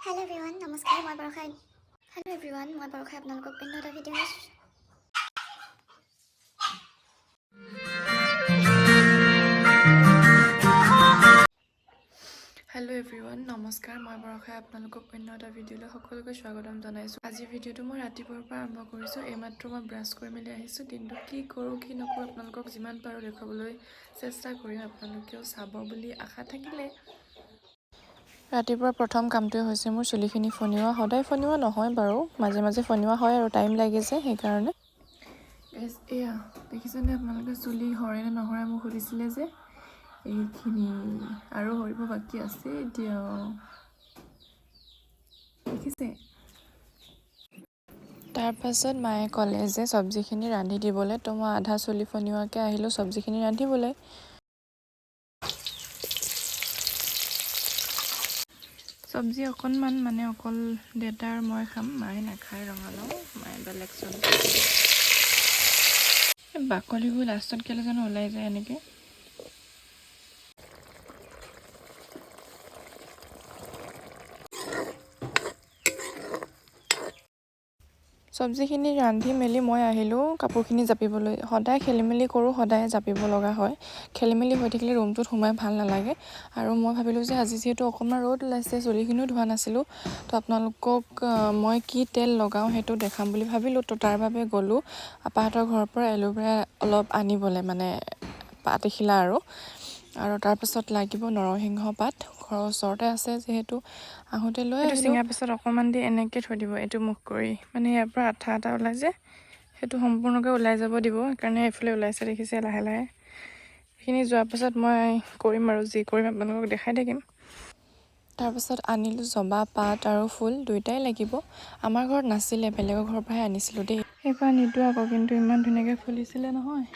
Hello everyone, namaskar, moi Barokha. Hello everyone, moi Barokha আপোনালোকক অন্য এটা ভিডিঅ' হেল্ল' এভৰিৱান নমস্কাৰ মই বৰষাই আপোনালোকক অন্য এটা ভিডিঅ'লৈ সকলোকে স্বাগতম জনাইছোঁ। আজিৰ ভিডিঅ'টো মই ৰাতিপুৱাৰ পৰা আৰম্ভ কৰিছোঁ। এইমাত্ৰ মই ব্ৰাছ কৰি মেলি আহিছোঁ। দিনটো কি কৰোঁ কি নকৰোঁ আপোনালোকক যিমান পাৰোঁ দেখুৱাবলৈ চেষ্টা কৰিম, আপোনালোকেও চাব বুলি আশা থাকিলে। ৰাতিপুৱাৰ প্ৰথম কামটোৱে হৈছে মোৰ চুলিখিনি ফনিওৱা। সদায় ফনিওৱা নহয় বাৰু, মাজে মাজে ফনিওৱা হয় আৰু টাইম লাগে যে সেইকাৰণে। এয়া দেখিছেনে আপোনালোকে, চুলি সৰে নে নসৰে মোক সুধিছিলে যে, এইখিনি আৰু সৰিব বাকী আছে এতিয়া, দেখিছে। তাৰপাছত মায়ে ক'লে যে চব্জিখিনি ৰান্ধি দিবলৈ, তো মই আধা চুলি ফনিওৱাকৈ আহিলোঁ চব্জিখিনি ৰান্ধিবলৈ। চব্জি অকণমান মানে অকল দেউতা আৰু মই খাম, মায়ে নাখায় ৰঙালাও, মায়ে বেলেগ চব্জি। বাকলিবোৰ লাষ্টত কেলৈ জানো ওলাই যায় এনেকৈ। চব্জিখিনি ৰান্ধি মেলি মই আহিলোঁ কাপোৰখিনি জাপিবলৈ। সদায় খেলি মেলি কৰোঁ, সদায় জাপিব লগা হয়। খেলি মেলি হৈ থাকিলে ৰুমটোত সোমাই ভাল নালাগে। আৰু মই ভাবিলোঁ যে আজি যিহেতু অকণমান ৰ'দ ওলাইছে, চুলিখিনিও ধোৱা নাছিলোঁ, তো আপোনালোকক মই কি তেল লগাওঁ সেইটো দেখাম বুলি ভাবিলোঁ। তো তাৰ বাবে গ'লোঁ আপাহঁতৰ ঘৰৰ পৰা এল'ভেৰা অলপ আনিবলৈ, মানে পাত এখিলা আৰু তাৰপাছত লাগিব নৰসিংহ পাত, ঘৰৰ ওচৰতে আছে যিহেতু, আহোঁতে লৈ আহিলোঁ। চিঙাৰ পিছত অকণমান দি এনেকৈ থৈ দিব, এইটো মুখ কৰি, মানে ইয়াৰ পৰা আঠা এটা ওলাই যে, সেইটো সম্পূৰ্ণকৈ ওলাই যাব দিব। সেইকাৰণে এইফালে ওলাইছে দেখিছে লাহে লাহে। সেইখিনি যোৱাৰ পাছত মই কৰিম আৰু যি কৰিম আপোনালোকক দেখাই থাকিম। তাৰপাছত আনিলোঁ জবা পাত আৰু ফুল দুয়োটাই লাগিব। আমাৰ ঘৰত নাছিলে, বেলেগৰ ঘৰৰ পৰাহে আনিছিলোঁ দেই। সেইবাৰ নিদোঁ আকৌ, কিন্তু ইমান ধুনীয়াকৈ ফুলিছিলে নহয়,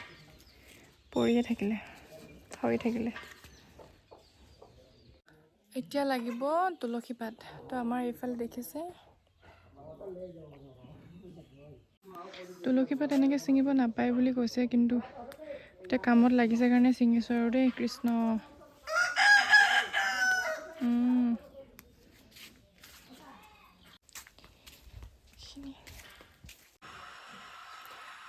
পৰিয়ে থাকিলে, সৰি থাকিলে। এতিয়া লাগিব তুলসী পাত। তো আমাৰ এইফালে দেখিছে তুলসী পাত এনেকৈ ছিঙিব নাপায় বুলি কৈছে, কিন্তু এতিয়া কামত লাগিছে কাৰণে ছিঙিছোঁ আৰু দেই। কৃষ্ণ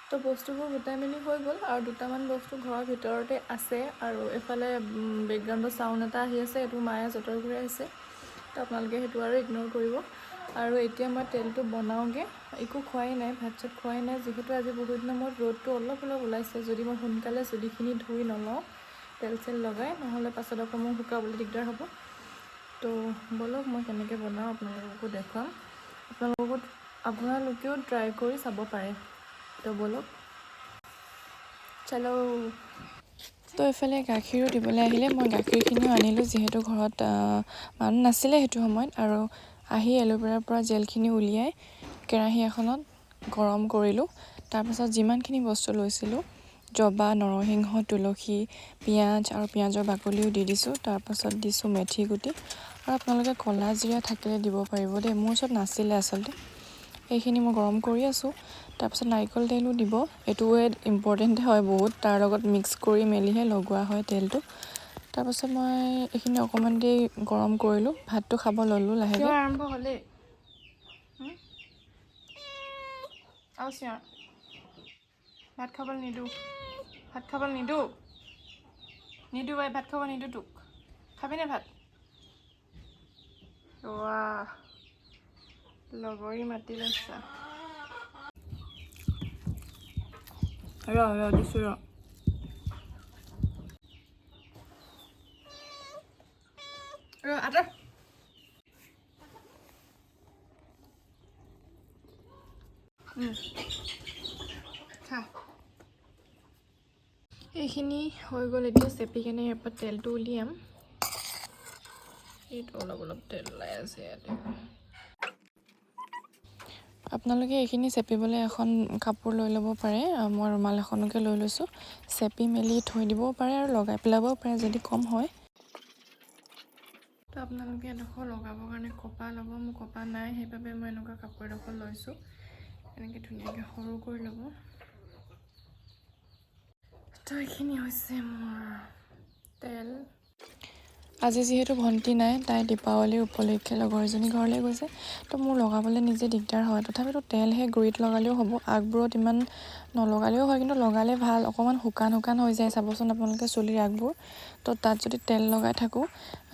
তো বস্তুবোৰ গোটাই মেলি হৈ গ'ল, আৰু দুটামান বস্তু ঘৰৰ ভিতৰতে আছে। আৰু এইফালে বেকগ্ৰাউণ্ডৰ চাউণ্ড এটা আহি আছে, এইটো মায়ে যঁতৰ ঘূৰাই আছে, তো আপোনালোকে সেইটো আৰু ইগন'ৰ কৰিব। আৰু এতিয়া মই তেলটো বনাওঁগৈ। একো খোৱাই নাই, ভাত চাত খোৱাই নাই, যিহেতু আজি বহুত দিনৰ মূৰত ৰ'দটো অলপ অলপ ওলাইছে। যদি মই সোনকালে চুলিখিনি ধুই নলওঁ তেল চেল লগাই, নহ'লে পাছত আকৌ মোৰ শুকাবলৈ দিগদাৰ হ'ব। তো ব'লক মই কেনেকৈ বনাওঁ আপোনালোককো দেখুৱাম, আপোনালোকেও ট্ৰাই কৰি চাব পাৰে। তো ব'লক চলো। তো এইফালে গাখীৰো দিবলৈ আহিলে, মই গাখীৰখিনিও আনিলোঁ, যিহেতু ঘৰত মানুহ নাছিলে সেইটো সময়ত। আৰু আহি এল'ভেৰাৰ পৰা জেলখিনি উলিয়াই কেৰাহী এখনত গৰম কৰিলোঁ। তাৰপাছত যিমানখিনি বস্তু লৈছিলোঁ, জবা, নৰসিংহ, তুলসী, পিঁয়াজ আৰু পিঁয়াজৰ বাকলিও দি দিছোঁ। তাৰপাছত দিছোঁ মেথি গুটি, আৰু আপোনালোকে ক'লা জিৰা থাকিলে দিব পাৰিব দেই, মোৰ ওচৰত নাছিলে আচলতে। এইখিনি মই গৰম কৰি আছোঁ। তাৰপাছত নাৰিকল তেলো দিব, এইটোৱে ইম্পৰ্টেণ্ট হয় বহুত, তাৰ লগত মিক্স কৰি মেলিহে লগোৱা হয় তেলটো। তাৰপাছত মই এইখিনি অকণমান দেৰি গৰম কৰিলোঁ, ভাতটো খাব ল'লোঁ লাহেকৈ। আৰম্ভ হ'লেই আৰু চিঞৰ, ভাত খাবলৈ নিদিওঁ, ভাত খাবলৈ নিদিওঁ, ভাত খাব নিদিওঁ তোক, খাবিনে ভাত? ৱাহ, লগৰী মাতি লৈছা। ৰ দিছোঁ ৰ। আদৰ খা। এইখিনি হৈ গ'ল, এতিয়া চেপি কেনে ইয়াৰ পৰা তেলটো উলিয়াম। এইটো অলপ অলপ তেল ওলাই আছে ইয়াতে। আপোনালোকে এইখিনি চেপিবলৈ এখন কাপোৰ লৈ ল'ব পাৰে, মই ৰুমাল এখনকে লৈ লৈছোঁ। চেপি মেলি থৈ দিবও পাৰে আৰু লগাই পেলাবও পাৰে যদি কম হয়। তো আপোনালোকে এডোখৰ লগাবৰ কাৰণে কপা ল'ব, মোৰ কপা নাই, সেইবাবে মই এনেকুৱা কাপোৰ এডোখৰ লৈছোঁ। এনেকৈ ধুনীয়াকৈ সৰু কৰি ল'ব। তো এইখিনি হৈছে মোৰ তেল। আজি যিহেতু ভণ্টি নাই, তাই দীপাৱলীৰ উপলক্ষে লগৰ এজনী ঘৰলৈ গৈছে, তো মোৰ লগাবলৈ নিজে দিগদাৰ হয়। তথাপিতো তেলহে গুৰিত লগালেও হ'ব, আগবোৰত ইমান নলগালেও হয়, কিন্তু লগালে ভাল। অকণমান শুকান হৈ যায়, চাবচোন আপোনালোকে চুলিৰ আগবোৰ। তো তাত যদি তেল লগাই থাকোঁ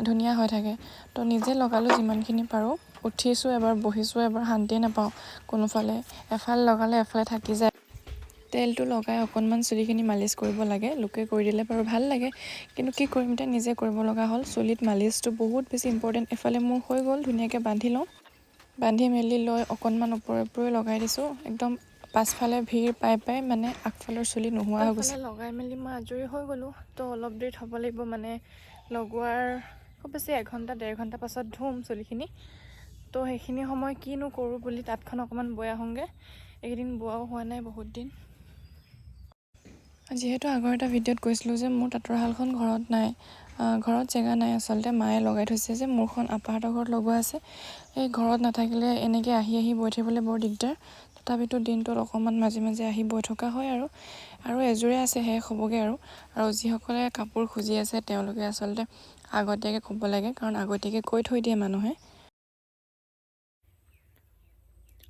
ধুনীয়া হৈ থাকে। তো নিজে লগালোঁ যিমানখিনি পাৰোঁ। উঠিছোঁ এবাৰ, বহিছোঁ এবাৰ, শান্তিয়ে নাপাওঁ কোনোফালে। এফালে লগালে এফালে থাকি যায়। তেলটো লগাই অকণমান চুলিখিনি মালিচ কৰিব লাগে, লোকে কৰি দিলে বাৰু ভাল লাগে, কিন্তু কি কৰিম এতিয়া, নিজে কৰিব লগা হ'ল। চুলিত মালিচটো বহুত বেছি ইম্পৰ্টেণ্ট। এফালে মোৰ হৈ গ'ল, ধুনীয়াকৈ বান্ধি লওঁ, বান্ধি মেলি লৈ অকণমান ওপৰে লগাই দিছোঁ। একদম পাছফালে ভিৰ পাই মানে আগফালৰ চুলি নোহোৱা হৈ গৈছে। লগাই মেলি মই আজৰি হৈ গ'লোঁ। তো অলপ দেৰি থ'ব লাগিব, মানে লগোৱাৰ খুব বেছি 1 ঘণ্টা 1.5 ঘণ্টা পাছত ধুম চুলিখিনি। তো সেইখিনি সময় কিনো কৰোঁ বুলি তাঁতখন অকণমান বৈ আহোঁগৈ। এইকেইদিন বোৱাও হোৱা নাই বহুত দিন। যিহেতু আগৰ এটা ভিডিঅ'ত কৈছিলোঁ যে মোৰ তাঁতৰ শালখন ঘৰত নাই, ঘৰত জেগা নাই আচলতে, মায়ে লগাই থৈছে যে মোৰখন আপাহঁতৰ ঘৰত লগোৱা আছে। এই ঘৰত নাথাকিলে এনেকৈ আহি বৈ থাকিবলৈ বৰ দিগদাৰ। তথাপিতো দিনটোত অকণমান মাজে মাজে আহি বৈ থকা হয় আৰু এযোৰে আছে, শেষ হ'বগৈ আৰু যিসকলে কাপোৰ খুজি আছে তেওঁলোকে আচলতে আগতীয়াকৈ ক'ব লাগে, কাৰণ আগতীয়াকৈ কৈ থৈ দিয়ে মানুহে।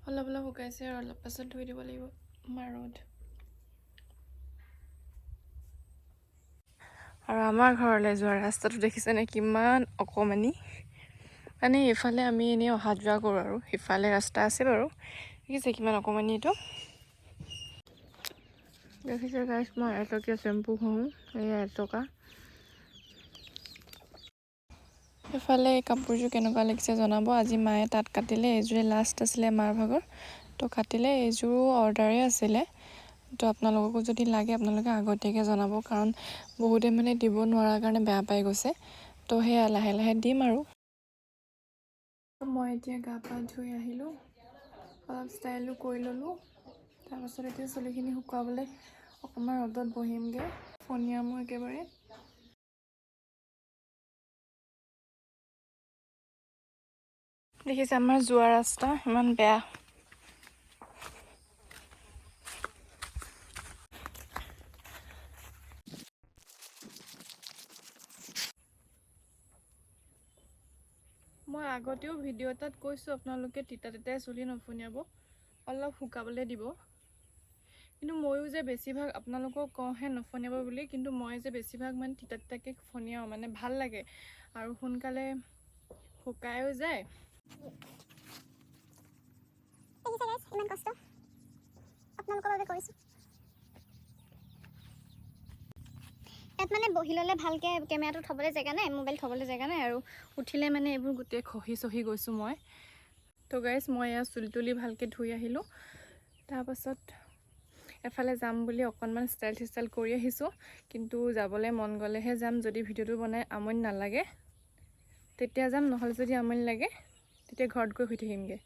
অলপ শুকাইছে আৰু অলপ পাছত ধুই দিব লাগিব। ৰ'দ আৰু আমাৰ ঘৰলৈ যোৱা ৰাস্তাটো দেখিছেনে কিমান অকণমানি। মানে এইফালে আমি এনেই অহা যোৱা কৰোঁ আৰু সিফালে ৰাস্তা আছে বাৰু, দেখিছে কিমান অকণমানি এইটো। দেখিছে গাইছ, মই এটকীয়া চেম্পু ঘঁহোঁ, এয়া 1 টকা। এইফালে এই কাপোৰযোৰ কেনেকুৱা লাগিছে জনাব। আজি মায়ে তাত কাটিলে, এইযোৰে লাষ্ট আছিলে মাৰ ভাগৰ, তো কাটিলে। এইযোৰো অৰ্ডাৰে আছিলে, তো আপোনালোককো যদি লাগে আপোনালোকে আগতীয়াকৈ জনাব, কাৰণ বহুতে মানে দিব নোৱাৰাৰ কাৰণে বেয়া পাই গৈছে। তো সেয়া লাহে লাহে দিম আৰু। মই এতিয়া গা পা ধুই আহিলোঁ, অলপ ষ্টাইলো কৰি ল'লোঁ। তাৰপাছত এতিয়া চুলিখিনি শুকুৱাবলৈ অকণমান ৰ'দত বহিমগৈ, ফণিয়ামো একেবাৰে। দেখিছে আমাৰ যোৱা ৰাস্তা ইমান বেয়া। মই আগতেও ভিডিঅ' এটাত কৈছোঁ আপোনালোকে তিতাই চুলি নফুনিয়াব, অলপ শুকাবলৈ দিব। কিন্তু ময়ো যে বেছিভাগ আপোনালোকক কওঁহে নফনিয়াব বুলি, কিন্তু মই যে বেছিভাগ মানে তিতাকে ফনিয়াওঁ, মানে ভাল লাগে আৰু সোনকালে শুকায়ো যায়। ইমান কষ্ট আপোনালোকৰ বাবে কৰিছোঁ। ইয়াত মানে বহি ল'লে ভালকৈ কেমেৰাটো থ'বলৈ জেগা নাই, মোবাইল থ'বলৈ জেগা নাই, আৰু উঠিলে মানে এইবোৰ গোটেই খহি গৈছোঁ মই। তো গাইছ, মই এয়া চুলি তুলি ভালকৈ ধুই আহিলোঁ। তাৰপাছত এফালে যাম বুলি অকণমান ষ্টাইল কৰি আহিছোঁ, কিন্তু যাবলৈ মন গ'লেহে যাম। যদি ভিডিঅ'টো বনাই আমনি নালাগে তেতিয়া যাম, নহ'লে যদি আমনি লাগে তেতিয়া ঘৰত গৈ শুই থাকিমগৈ।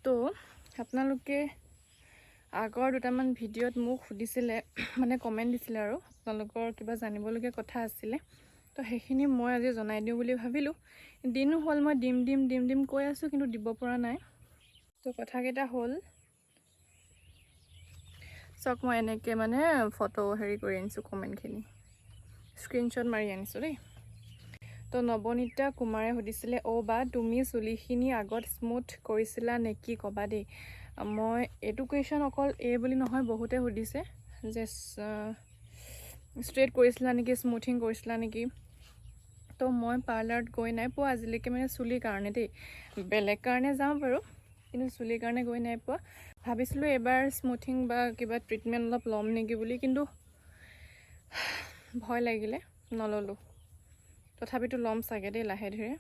তো আপোনালোকে আগৰ দুটামান ভিডিঅ'ত মোক সুধিছিলে, মানে কমেণ্ট দিছিলে আৰু আপোনালোকৰ কিবা জানিবলগীয়া কথা আছিলে, তো সেইখিনি মই আজি জনাই দিওঁ বুলি ভাবিলোঁ। দিনো হ'ল মই দিম কৈ আছোঁ, কিন্তু দিব পৰা নাই। তো কথাকেইটা হ'ল, চাওক মই এনেকৈ মানে ফটো কৰি আনিছোঁ, কমেণ্টখিনি স্ক্ৰীনশ্বট মাৰি আনিছোঁ দেই। তো নৱনীতা কুমাৰে সুধিছিলে, অ' বা তুমি চুলিখিনি আগত স্মুথ কৰিছিলা নেকি ক'বা দেই। মই এইটো কুৱেশ্যন অকল এই বুলি নহয়, বহুতে সুধিছে যে ষ্ট্ৰেইট কৰিছিলা নেকি, স্মুথিং কৰিছিলা নেকি। তো মই পাৰ্লাৰত গৈ নাই পোৱা আজিলৈকে, মানে চুলিৰ কাৰণে দেই, বেলেগ কাৰণে যাওঁ বাৰু, কিন্তু চুলিৰ কাৰণে গৈ নাই পোৱা। ভাবিছিলোঁ এবাৰ স্মুথিং বা কিবা ট্ৰিটমেণ্ট অলপ ল'ম নেকি বুলি, কিন্তু ভয় লাগিলে নল'লোঁ। তথাপিতো ল'ম চাগে দেই লাহে ধীৰে।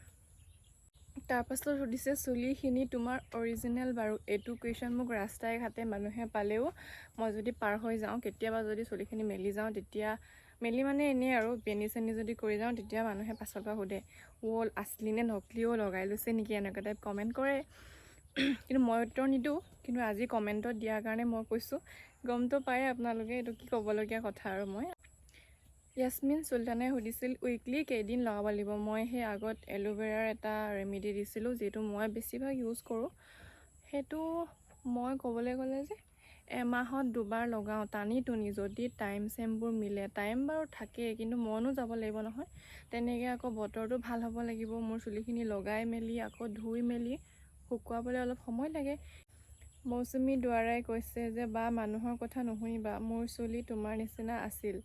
তাৰপাছত সুধিছে, চুলিখিনি তোমাৰ অৰিজিনেল বাৰু? এইটো কুৱেশ্যন মোক ৰাস্তাই ঘাটে মানুহে পালেও, মই যদি পাৰ হৈ যাওঁ কেতিয়াবা, যদি চুলিখিনি মেলি যাওঁ, তেতিয়া মেলি মানে এনেই আৰু বেনি চেনি যদি কৰি যাওঁ, তেতিয়া মানুহে পাছৰ পৰা সোধে, ৱল আছলি নে নকলিও লগাই লৈছে নেকি, এনেকুৱা টাইপ কমেণ্ট কৰে। কিন্তু মই উত্তৰ নিদিওঁ, কিন্তু আজি কমেণ্টত দিয়াৰ কাৰণে মই কৈছোঁ। গমটো পায় আপোনালোকে, এইটো কি ক'বলগীয়া কথা আৰু। মই য়াসমিন চুলতানে সুধিছিল, উইকলি কেইদিন লগাব লাগিব? মই সেই আগত এল'ভেৰাৰ এটা ৰেমেডি দিছিলোঁ, যিটো মই বেছিভাগ ইউজ কৰোঁ। সেইটো মই ক'বলৈ গ'লে যে এমাহত 2বাৰ লগাওঁ টানি টুনি, যদি টাইম চেমবোৰ মিলে। টাইম বাৰু থাকেই, কিন্তু মনো যাব লাগিব নহয়। তেনেকৈ আকৌ বতৰটো ভাল হ'ব লাগিব, মোৰ চুলিখিনি লগাই মেলি আকৌ ধুই মেলি শুকুৱাবলৈ অলপ সময় লাগে। মৌচুমী দুৱাৰাই কৈছে যে বা মানুহৰ কথা নুশুনিবা, মোৰ চুলি তোমাৰ নিচিনা আছিল,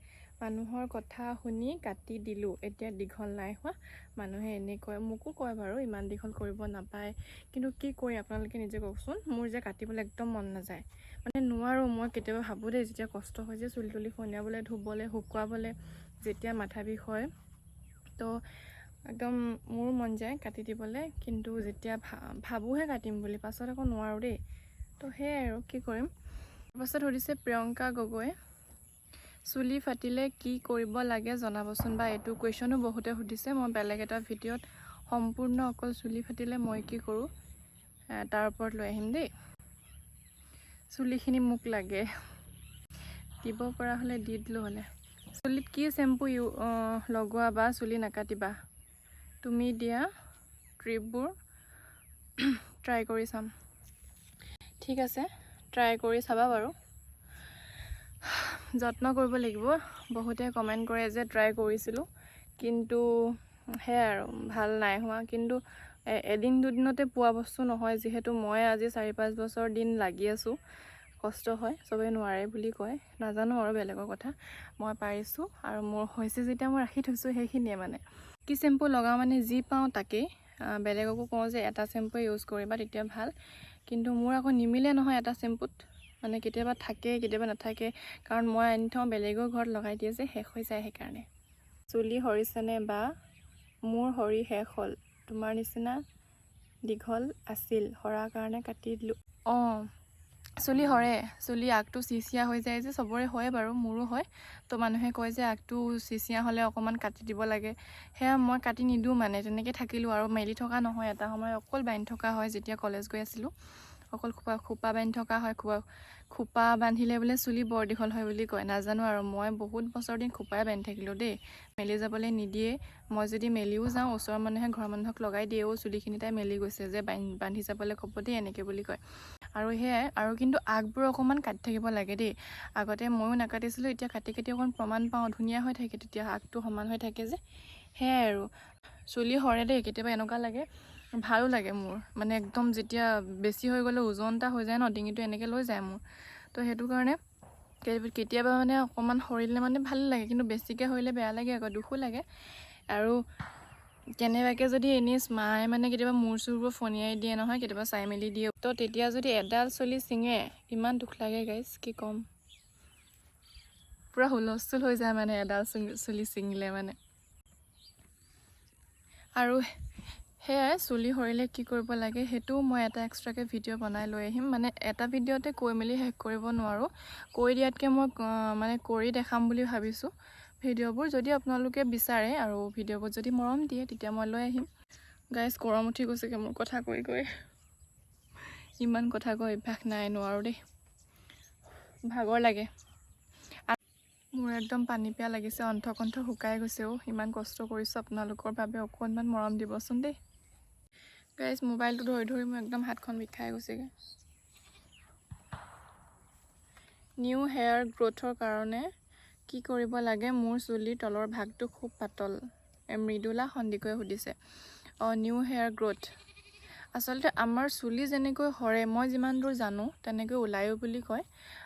মানুহৰ কথা শুনি কাটি দিলোঁ, এতিয়া দীঘল নাই হোৱা। মানুহে এনেই কয়, মোকো কয় বাৰু ইমান দীঘল কৰিব নাপায়, কিন্তু কি কৰি আপোনালোকে নিজে কওকচোন। মোৰ যে কাটিবলৈ একদম মন নাযায়, মানে নোৱাৰোঁ। মই কেতিয়াবা ভাবোঁ দেই, যেতিয়া কষ্ট হয় যে চুলি তুলি খনিয়াবলৈ, ধুবলৈ, শুকুৱাবলৈ, যেতিয়া মাথা বিষ হয়, তো একদম মোৰ মন যায় কাটি দিবলৈ, কিন্তু যেতিয়া ভাবোঁহে কাটিম বুলি, পাছত আকৌ নোৱাৰোঁ দেই। তো সেয়াই আৰু কি কৰিম। তাৰপাছত সুধিছে প্ৰিয়ংকা গগৈ, চুলি ফাটিলে কি কৰিব লাগে জনাবচোন বা। এইটো কুৱেশ্যনো বহুতে সুধিছে, মই বেলেগ এটা ভিডিঅ'ত সম্পূৰ্ণ অকল চুলি ফাটিলে মই কি কৰোঁ তাৰ ওপৰত লৈ আহিম দেই। চুলিখিনি মোক লাগে, দিব পৰা হ'লে দি দিলোঁ হ'লে। চুলিত কি চেম্পু লগোৱা বা চুলি নাকাটিবা, তুমি দিয়া ট্ৰিপবোৰ ট্ৰাই কৰি চাম। ঠিক আছে, ট্ৰাই কৰি চাবা বাৰু, যত্ন কৰিব লাগিব। বহুতে কমেণ্ট কৰে যে ট্ৰাই কৰিছিলোঁ, কিন্তু সেয়াই আৰু ভাল নাই হোৱা। কিন্তু এদিন দুদিনতে পোৱা বস্তু নহয়, যিহেতু মই আজি 4-5 বছৰ দিন লাগি আছোঁ। কষ্ট হয়, চবেই নোৱাৰে বুলি কয়, নাজানো আৰু বেলেগৰ কথা। মই পাৰিছোঁ আৰু মোৰ হৈছে যেতিয়া মই ৰাখি থৈছোঁ, সেইখিনিয়ে মানে। কি চেম্পু লগাওঁ মানে যি পাওঁ তাকেই। বেলেগকো কওঁ যে এটা চেম্পুৱে ইউজ কৰিবা তেতিয়া ভাল, কিন্তু মোৰ আকৌ নিমিলে নহয় এটা চেম্পুত। মানে কেতিয়াবা থাকে কেতিয়াবা নাথাকে, কাৰণ মই আনি থওঁ, বেলেগৰ ঘৰত লগাই দিয়ে যে শেষ হৈ যায় সেইকাৰণে। চুলি সৰিছেনে বা, মোৰ সৰি শেষ হ'ল, তোমাৰ নিচিনা দীঘল আছিল, সৰাৰ কাৰণে কাটি দিলোঁ। অঁ, চুলি সৰে, চুলি আগটো চিচিয়া হৈ যায় যে, চবৰে হয় বাৰু, মোৰো হয়। তো মানুহে কয় যে আগটো চিচিয়া হ'লে অকণমান কাটি দিব লাগে, সেয়া মই কাটি নিদিওঁ মানে, তেনেকৈ থাকিলোঁ আৰু মেলি থকা নহয়। এটা সময় অকল বান্ধি থকা হয়, যেতিয়া কলেজ গৈ আছিলোঁ, অকল খোপা বান্ধি থকা হয়। খোপা বান্ধিলে বোলে চুলি বৰ দীঘল হয় বুলি কয়, নাজানো আৰু। মই বহুত বছৰ দিন খোপাই বান্ধি থাকিলোঁ দেই, মেলি যাবলৈ নিদিয়ে। মই যদি মেলিও যাওঁ, ওচৰৰ মানুহে ঘৰৰ মানুহক লগাই দিয়েও, চুলিখিনি তাই মেলি গৈছে যে বান্ধি যাবলৈ ক'ব দেই, এনেকৈ বুলি কয়। আৰু সেয়াই আৰু, কিন্তু আগবোৰ অকণমান কাটি থাকিব লাগে দেই। আগতে ময়ো নাকাটিছিলোঁ, এতিয়া কাটি কাটি অকণ প্ৰমাণ পাওঁ, ধুনীয়া হৈ থাকে তেতিয়া, আগটো সমান হৈ থাকে যে। সেয়াই আৰু, চুলি সৰে দেই, কেতিয়াবা এনেকুৱা লাগে, ভালো লাগে মোৰ, মানে একদম যেতিয়া বেছি হৈ গ'লে ওজন এটা হৈ যায় ন, ডিঙিটো এনেকৈ লৈ যায় মোৰ। তো সেইটো কাৰণে কেতিয়াবা মানে অকণমান সৰিলে মানে ভাল লাগে, কিন্তু বেছিকৈ সৰিলে বেয়া লাগে আকৌ, দুখো লাগে। আৰু কেনেবাকৈ যদি এনেই মায়ে মানে কেতিয়াবা মূৰ চুৰবোৰ ফনিয়াই দিয়ে নহয়, কেতিয়াবা চাই মেলি দিয়ে, তো তেতিয়া যদি এডাল চুলি ছিঙে ইমান দুখ লাগে গাইজ, কি ক'ম। পূৰা হুলস্থুল হৈ যায় মানে এডাল চুলি ছিঙিলে মানে। আৰু সেয়াই, চুলি সৰিলে কি কৰিব লাগে সেইটোও মই এটা এক্সট্ৰাকৈ ভিডিঅ' বনাই লৈ আহিম। মানে এটা ভিডিঅ'তে কৈ মেলি শেষ কৰিব নোৱাৰোঁ, কৈ দিয়াতকৈ মই মানে কৰি দেখাম বুলি ভাবিছোঁ ভিডিঅ'বোৰ। যদি আপোনালোকে বিচাৰে আৰু ভিডিঅ'বোৰ যদি মৰম দিয়ে, তেতিয়া মই লৈ আহিম। গাইজ গৰম উঠি গৈছেগৈ মোৰ কথা কৈ কৈ, ইমান কথা কৈ অভ্যাস নাই, নোৱাৰোঁ দেই, ভাগৰ লাগে। মোৰ একদম পানী পিয়া লাগিছে, অণ্ঠ শুকাই গৈছেও, ইমান কষ্ট কৰিছোঁ আপোনালোকৰ বাবে, অকণমান মৰম দিবচোন দেই। গাইজ মোবাইলটো ধৰি ধৰি মোৰ একদম হাতখন বিষাই গৈছেগৈ। নিউ হেয়াৰ গ্ৰ'থৰ কাৰণে কি কৰিব লাগে, মোৰ চুলিৰ তলৰ ভাগটো খুব পাতল, মৃদুলা সন্দিকৈ সুধিছে। নিউ হেয়াৰ গ্ৰ'থ, আচলতে আমাৰ চুলি যেনেকৈ সৰে, মই যিমান দূৰ জানো তেনেকৈ ওলায়ো বুলি কয়।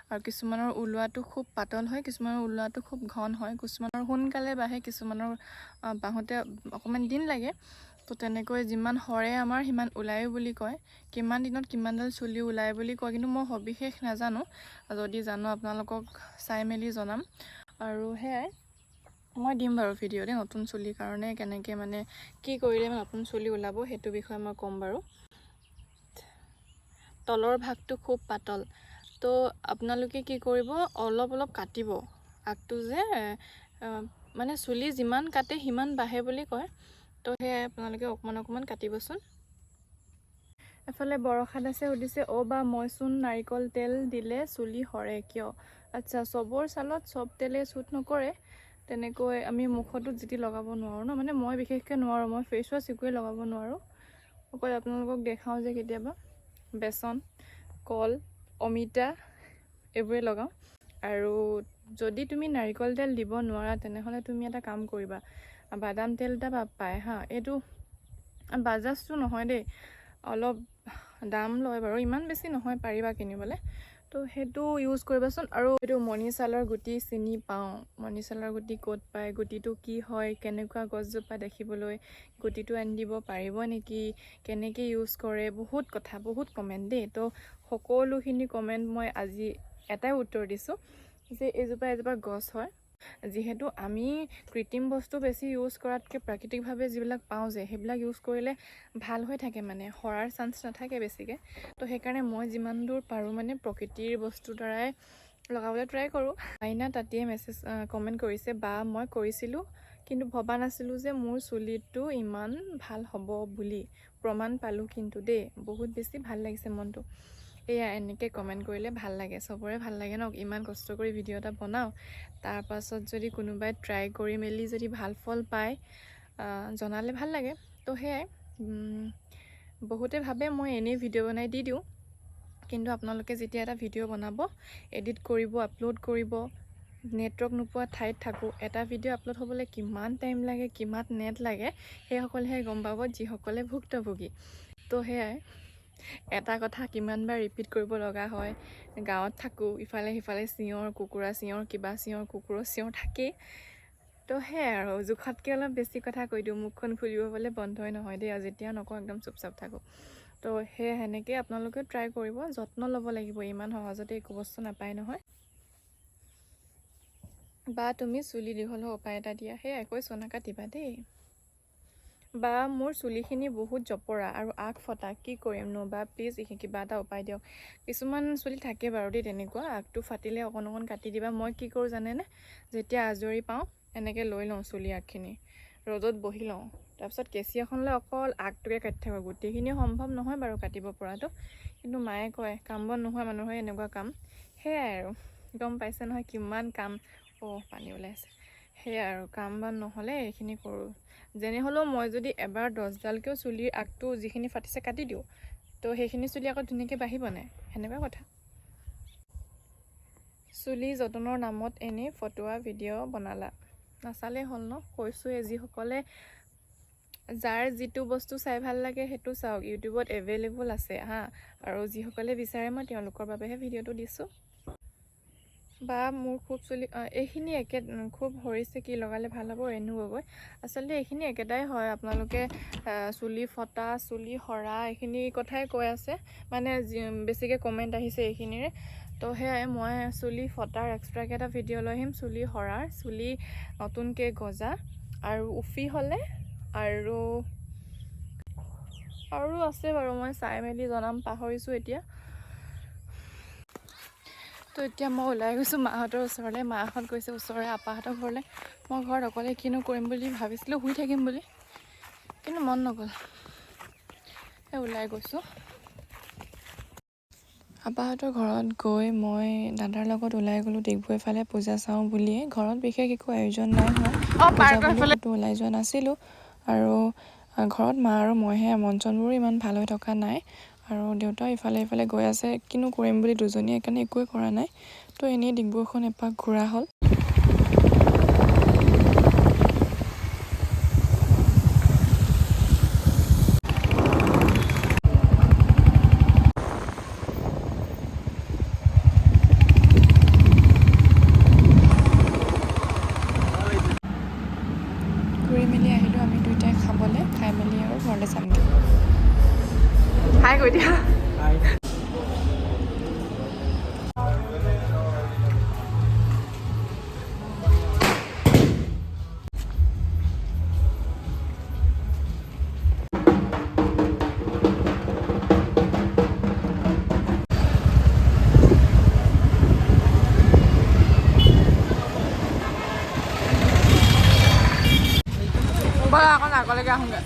আৰু কিছুমানৰ ওলোৱাটো খুব পাতল হয়, কিছুমানৰ ওলোৱাটো খুব ঘন হয়, কিছুমানৰ সোনকালে বাঢ়ে, কিছুমানৰ বাঢ়োতে অকণমান দিন লাগে। তো তেনেকৈ যিমান সৰে আমাৰ সিমান ওলায়ো বুলি কয়। কিমান দিনত কিমানডাল চুলি ওলায় বুলি কয়, কিন্তু মই সবিশেষ নাজানো, যদি জানো আপোনালোকক চাই মেলি জনাম। আৰু সেয়াই, মই দিম বাৰু ভিডিঅ'তে নতুন চুলিৰ কাৰণে কেনেকৈ মানে কি কৰিলে নতুন চুলি ওলাব, সেইটো বিষয়ে মই ক'ম বাৰু। তলৰ ভাগটো খুব পাতল, তো আপোনালোকে কি কৰিব, অলপ অলপ কাটিব আগটো যে, মানে চুলি যিমান কাটে সিমান বাঢ়ে বুলি কয়। তো সেয়াই, আপোনালোকে অকণমান অকণমান কাটিবচোন। এফালে বৰষা দাসে সুধিছে, বা মইচোন নাৰিকল তেল দিলে চুলি সৰে কিয়? আচ্ছা, চবৰ ছালত চব তেলে শ্বুট নকৰে, তেনেকৈ আমি মুখতো যিটি লগাব নোৱাৰোঁ ন, মানে মই বিশেষকৈ নোৱাৰোঁ, মই ফেচ ৱাছ একোৱে লগাব নোৱাৰোঁ। অকল আপোনালোকক দেখাওঁ যে কেতিয়াবা বেচন, কল, অমিতা, এইবোৰে লগাওঁ। আৰু যদি তুমি নাৰিকল তেল দিব নোৱাৰা তেনেহ'লে তুমি এটা কাম কৰিবা, বাদাম তেল এটা পায় হা, এইটো বাজাজটো নহয় দেই, অলপ দাম লয় বাৰু, ইমান বেছি নহয়, পাৰিবা কিনিবলৈ। তো সেইটো ইউজ কৰিবাচোন। আৰু এইটো মণি চালৰ গুটি চিনি পাওঁ, মণি চালৰ গুটি ক'ত পায়, গুটিটো কি হয়, কেনেকুৱা গছজোপা দেখিবলৈ, গুটিটো আনি দিব পাৰিব নেকি, কেনেকৈ ইউজ কৰে, বহুত কথা, বহুত কমেণ্ট দেই। তো সকলোখিনি কমেণ্ট মই আজি এটাই উত্তৰ দিছোঁ যে এজোপা গছ হয়। যিহেতু আমি কৃত্ৰিম বস্তু বেছি ইউজ কৰাতকৈ প্ৰাকৃতিকভাৱে যিবিলাক পাওঁ যে সেইবিলাক ইউজ কৰিলে ভাল হৈ থাকে, মানে সৰাৰ চান্স নাথাকে বেছিকৈ। তো সেইকাৰণে মই যিমান দূৰ পাৰোঁ মানে প্ৰকৃতিৰ বস্তুৰ দ্বাৰাই লগাবলৈ ট্ৰাই কৰোঁ। আইনা তাতিয়ে কমেণ্ট কৰিছে, বা মই কৰিছিলোঁ কিন্তু ভবা নাছিলোঁ যে মোৰ চুলিটো ইমান ভাল হ'ব বুলি, প্ৰমাণ পালোঁ কিন্তু দেই, বহুত বেছি ভাল লাগিছে মনটো। এয়া এনেকৈ কমেণ্ট কৰিলে ভাল লাগে, চবৰে ভাল লাগে ন, ইমান কষ্ট কৰি ভিডিঅ' এটা বনাওঁ, তাৰপাছত যদি কোনোবাই ট্ৰাই কৰি মেলি যদি ভাল ফল পায় জনালে ভাল লাগে। তো সেয়াই, বহুতে ভাবে মই এনেই ভিডিঅ' বনাই দি দিওঁ, কিন্তু আপোনালোকে যেতিয়া এটা ভিডিঅ' বনাব, এডিট কৰিব, আপলোড কৰিব, নেটৱৰ্ক নোপোৱা ঠাইত থাকোঁ, এটা ভিডিঅ' আপলোড হ'বলৈ কিমান টাইম লাগে, কিমান নেট লাগে, সেইসকলেহে গম পাব, যিসকলে ভুক্তভোগী। তো সেয়াই, এটা কথা কিমানবাৰ ৰিপিট কৰিব লগা হয়, গাঁৱত থাকোঁ, ইফালে সিফালে চিঞৰ, কুকুৰা চিঞৰ, কিবা চিঞৰ, কুকুৰৰ চিঞৰ থাকেই। তো সেয়াই আৰু জোখতকৈ অলপ বেছি কথা কৈ দিওঁ, মুখখন খুলিব পালে বন্ধই নহয় দেই, আৰু যেতিয়া নকওঁ একদম চুপচাপ থাকোঁ। তো সেয়ে সেনেকৈ আপোনালোকে ট্ৰাই কৰিব, যত্ন ল'ব লাগিব, ইমান সহজতে একো বস্তু নাপায় নহয়। বা তুমি চুলি দীঘল হোৱা উপায় এটা দিয়া, সেয়াই কৈছোঁ, নাকাটিবা দেই। বা মোৰ চুলিখিনি বহুত জপৰা আৰু আগ ফটা, কি কৰিমনো বা, প্লিজ কিবা এটা উপায় দিয়ক। কিছুমান চুলি থাকে বাৰু দেই তেনেকুৱা, আগটো ফাটিলে অকণ অকণ কাটি দিবা। মই কি কৰোঁ জানেনে, যেতিয়া আজৰি পাওঁ এনেকৈ লৈ লওঁ চুলি আগখিনি, ৰ'দত বহি লওঁ, তাৰপিছত কেঁচি এখন লৈ অকল আগটোকে কাটি থাকোঁ। গোটেইখিনি সম্ভৱ নহয় বাৰু কাটিব পৰাটো, কিন্তু মায়ে কয় কাম বন নোহোৱা মানুহৰ এনেকুৱা কাম। সেয়াই আৰু গম পাইছে নহয় কিমান কাম, পানী ওলাইছে। সেয়াই আৰু কাম বন নহ'লে এইখিনি কৰোঁ। যেনে হ'লেও মই যদি এবাৰ 10ডালকৈও চুলিৰ আগটো যিখিনি ফাটিছে কাটি দিওঁ, তো সেইখিনি চুলি আকৌ ধুনীয়াকৈ বাঢ়িব নাই, সেনেকুৱা কথা। চুলি যতনৰ নামত এনেই ফটোৱা ভিডিঅ' বনালা, নাচালেই হ'ল ন, কৈছোঁৱে। যিসকলে যাৰ যিটো বস্তু চাই ভাল লাগে সেইটো চাওক, ইউটিউবত এভেইলেবল আছে হা, আৰু যিসকলে বিচাৰে মই তেওঁলোকৰ বাবেহে ভিডিঅ'টো দিছোঁ। বা মোৰ খুব চুলি এইখিনি খুব সৰিছে, কি লগালে ভাল হ'ব, ৰেণু গগৈ। আচলতে এইখিনি একেটাই হয়, আপোনালোকে চুলি ফটা, চুলি সৰা, এইখিনি কথাই কৈ আছে, মানে বেছিকৈ কমেণ্ট আহিছে এইখিনিৰে। তো সেয়াই, মই চুলি ফটাৰ এক্সট্ৰাকৈ এটা ভিডিঅ' লৈ আহিম, চুলি সৰাৰ, চুলি নতুনকৈ গজা আৰু উফি হ'লে, আৰু আছে বাৰু, মই চাই মেলি জনাম, পাহৰিছোঁ এতিয়া। তো এতিয়া মই ওলাই গৈছোঁ মাহঁতৰ ওচৰলৈ, মাহঁত গৈছে ওচৰৰে আপাহঁতৰ ঘৰলৈ। মই ঘৰত অকলে কিনো কৰিম বুলি ভাবিছিলোঁ, শুই থাকিম বুলি, কিন্তু মন নগ'ল, সেই ওলাই গৈছোঁ। আপাহঁতৰ ঘৰত গৈ মই দাদাৰ লগত ওলাই গ'লোঁ ডিগবৈ ফালে, পূজা চাওঁ বুলিয়ে। ঘৰত বিশেষ একো আয়োজন নাই হোৱা, পূজা বুলি ক'তো ওলাই যোৱা নাছিলোঁ। আৰু ঘৰত মা আৰু মইহে, মন চনবোৰো ইমান ভাল হৈ থকা নাই, আৰু দেউতাও ইফালে ইফালে গৈ আছে, কিনো কৰিম বুলি দুজনীয়ে, সেইকাৰণে একোৱে কৰা নাই। তো এনেই ডিগবৈখন এপাক ঘূৰা হ'ল। ঘূৰি মেলি আহিলোঁ আমি দুইটাই খাবলৈ, খাই মেলি আৰু ঘৰলৈ যামগৈ। হাই কৈ দিয়া। ব'লা অকণ আগলৈকে আহোঁগৈ।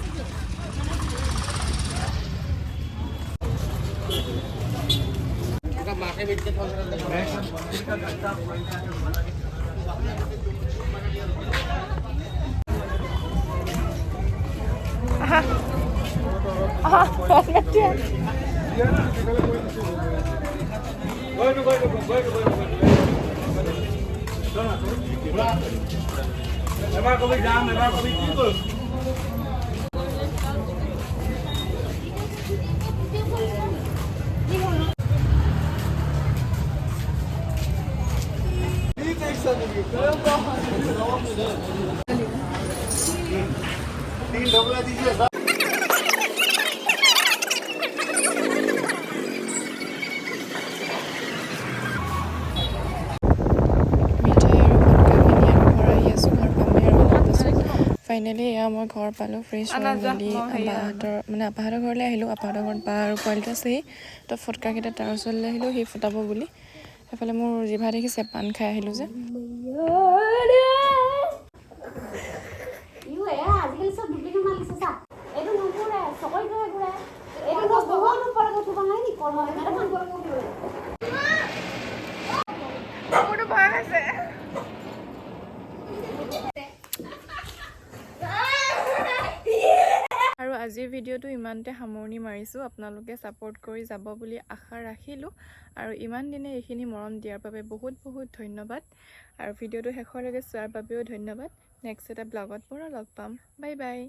এবাৰ কবি যাম এবাৰ কবি কি কৰিম ফাইনেলি এয়া মই ঘৰ পালোঁ ফ্ৰেছ হৈ মেলি আপাহঁতৰ ঘৰলৈ আহিলোঁ আপাহঁতৰ ঘৰত বা আৰু পোৱালিটো আছেহি তো ফটকাকেইটা তাৰ ওচৰলৈ আহিলোঁ সি ফুটাব বুলি সেইফালে মোৰ জিভা দেখিছে পাণ খাই আহিলোঁ যে আৰু আজিৰ ভিডিঅ'টো ইমানতে সামৰণি মাৰিছোঁ আপোনালোকে ছাপোৰ্ট কৰি যাব বুলি আশা ৰাখিলোঁ আৰু ইমান দিনে এইখিনি মৰম দিয়াৰ বাবে বহুত বহুত ধন্যবাদ আৰু ভিডিঅ'টো শেষলৈকে চোৱাৰ বাবেও ধন্যবাদ নেক্সট এটা ব্লগত পুনৰ লগ পাম বাই বাই